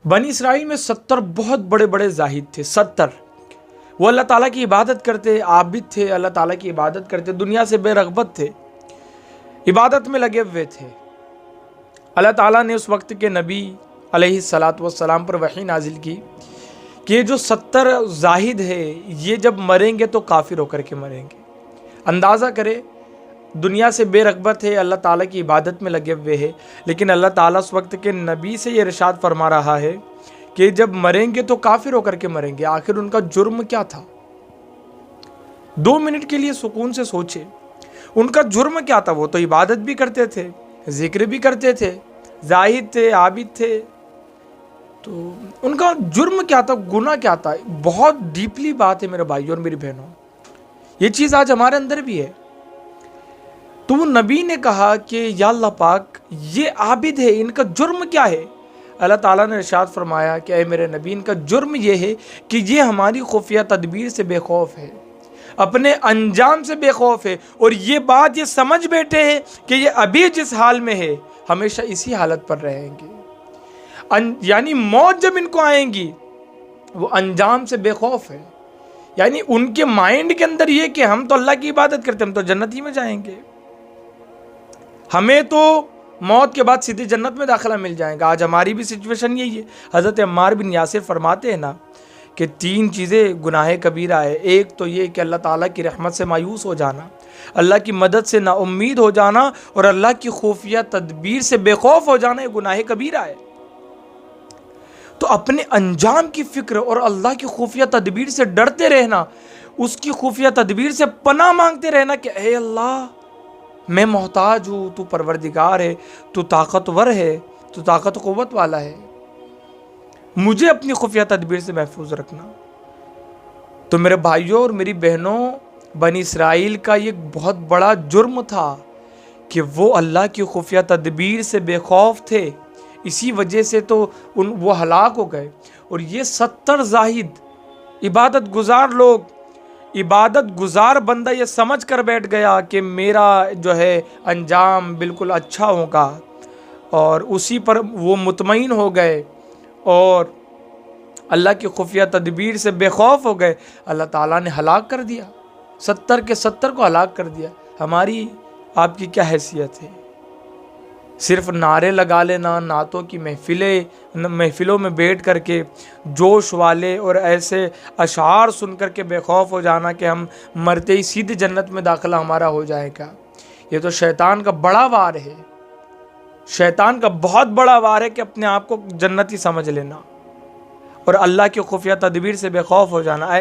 بنی اسرائیل میں 70 بہت بڑے بڑے زاہد تھے، 70۔ وہ اللہ تعالیٰ کی عبادت کرتے، عابد تھے، اللہ تعالیٰ کی عبادت کرتے، دنیا سے بے رغبت تھے، عبادت میں لگے ہوئے تھے۔ اللہ تعالیٰ نے اس وقت کے نبی علیہ الصلاۃ والسلام پر وحی نازل کی کہ یہ جو 70 زاہد ہے یہ جب مریں گے تو کافر ہو کر کے مریں گے۔ اندازہ کرے، دنیا سے بے رغبت ہے، اللہ تعالیٰ کی عبادت میں لگے ہوئے ہیں، لیکن اللہ تعالیٰ اس وقت کے نبی سے یہ ارشاد فرما رہا ہے کہ جب مریں گے تو کافر ہو کر کے مریں گے۔ آخر ان کا جرم کیا تھا؟ 2 منٹ کے لیے سکون سے سوچے، ان کا جرم کیا تھا؟ وہ تو عبادت بھی کرتے تھے، ذکر بھی کرتے تھے، زاہد تھے، عابد تھے، تو ان کا جرم کیا تھا؟ گناہ کیا تھا؟ بہت ڈیپلی بات ہے میرے بھائیوں اور میری بہنوں، یہ چیز آج ہمارے اندر بھی ہے۔ تو وہ نبی نے کہا کہ یا اللہ پاک، یہ عابد ہے، ان کا جرم کیا ہے؟ اللہ تعالیٰ نے ارشاد فرمایا کہ اے میرے نبی، ان کا جرم یہ ہے کہ یہ ہماری خفیہ تدبیر سے بے خوف ہے، اپنے انجام سے بے خوف ہے، اور یہ بات یہ سمجھ بیٹھے ہیں کہ یہ ابھی جس حال میں ہے ہمیشہ اسی حالت پر رہیں گے۔ یعنی موت جب ان کو آئیں گی وہ انجام سے بے خوف ہے، یعنی ان کے مائنڈ کے اندر یہ کہ ہم تو اللہ کی عبادت کرتے، ہم تو جنت ہی میں جائیں گے، ہمیں تو موت کے بعد سیدھی جنت میں داخلہ مل جائے گا۔ آج ہماری بھی سچویشن یہی ہے۔ حضرت عمار بن یاسر فرماتے ہیں نا کہ 3 چیزیں گناہ کبیرہ ہے۔ ایک تو یہ کہ اللہ تعالیٰ کی رحمت سے مایوس ہو جانا، اللہ کی مدد سے نا امید ہو جانا، اور اللہ کی خفیہ تدبیر سے بے خوف ہو جانا، یہ گناہ کبیرہ ہے۔ تو اپنے انجام کی فکر اور اللہ کی خفیہ تدبیر سے ڈرتے رہنا، اس کی خفیہ تدبیر سے پناہ مانگتے رہنا کہ اے اللہ، میں محتاج ہوں، تو پروردگار ہے، تو طاقتور ہے، تو طاقت و قوت والا ہے، مجھے اپنی خفیہ تدبیر سے محفوظ رکھنا۔ تو میرے بھائیوں اور میری بہنوں، بنی اسرائیل کا یہ بہت بڑا جرم تھا کہ وہ اللہ کی خفیہ تدبیر سے بے خوف تھے، اسی وجہ سے تو وہ ہلاک ہو گئے۔ اور یہ 70 زاہد عبادت گزار لوگ، عبادت گزار بندہ یہ سمجھ کر بیٹھ گیا کہ میرا جو ہے انجام بالکل اچھا ہوگا، اور اسی پر وہ مطمئن ہو گئے اور اللہ کی خفیہ تدبیر سے بے خوف ہو گئے۔ اللہ تعالیٰ نے ہلاک کر دیا، 70 کے 70 کو ہلاک کر دیا۔ ہماری آپ کی کیا حیثیت ہے؟ صرف نعرے لگا لینا، نعتوں کی محفلوں میں بیٹھ کر کے جوش والے اور ایسے اشعار سن کر کے بے خوف ہو جانا کہ ہم مرتے ہی سیدھے جنت میں داخلہ ہمارا ہو جائے گا، یہ تو شیطان کا بڑا وار ہے۔ شیطان کا بہت بڑا وار ہے کہ اپنے آپ کو جنتی سمجھ لینا اور اللہ کی خفیہ تدبیر سے بے خوف ہو جانا۔